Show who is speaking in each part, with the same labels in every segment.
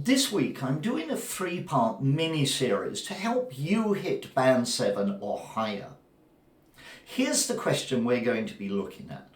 Speaker 1: This week I'm doing a three-part mini-series to help you hit Band 7 or higher. Here's the question we're going to be looking at.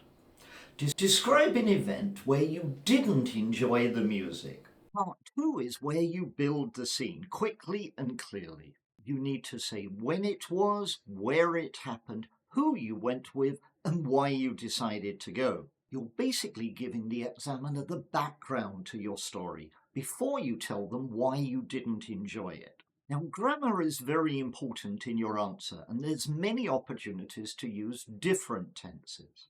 Speaker 1: Describe an event where you didn't enjoy the music. Part 2 is where you build the scene quickly and clearly. You need to say when it was, where it happened, who you went with, and why you decided to go. You're basically giving the examiner the background to your story before you tell them why you didn't enjoy it. Now, grammar is very important in your answer, and there's many opportunities to use different tenses.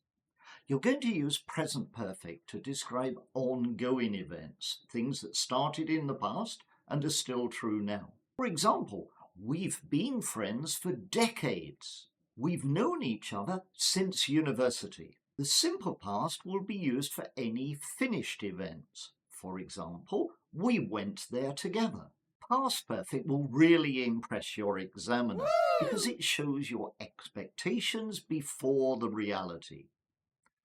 Speaker 1: You're going to use present perfect to describe ongoing events, things that started in the past and are still true now. For example, we've been friends for decades. We've known each other since university. The simple past will be used for any finished events. For example, we went there together. Past perfect will really impress your examiner because it shows your expectations before the reality.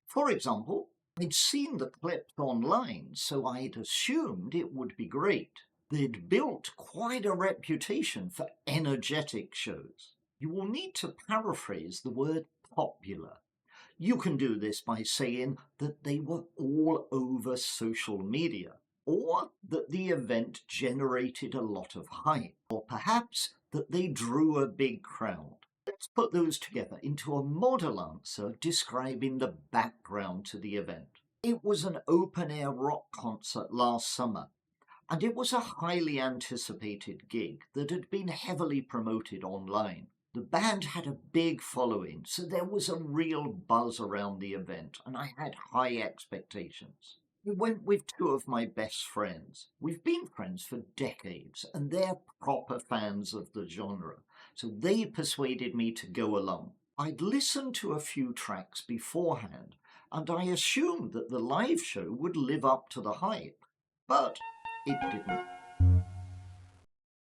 Speaker 1: For example, I'd seen the clips online, so I'd assumed it would be great. They'd built quite a reputation for energetic shows. You will need to paraphrase the word popular. You can do this by saying that they were all over social media, or that the event generated a lot of hype, or perhaps that they drew a big crowd. Let's put those together into a model answer describing the background to the event. It was an open-air rock concert last summer, and it was a highly anticipated gig that had been heavily promoted online. The band had a big following, so there was a real buzz around the event, and I had high expectations. I went with two of my best friends. We've been friends for decades, and they're proper fans of the genre, so they persuaded me to go along. I'd listened to a few tracks beforehand, and I assumed that the live show would live up to the hype, but it didn't.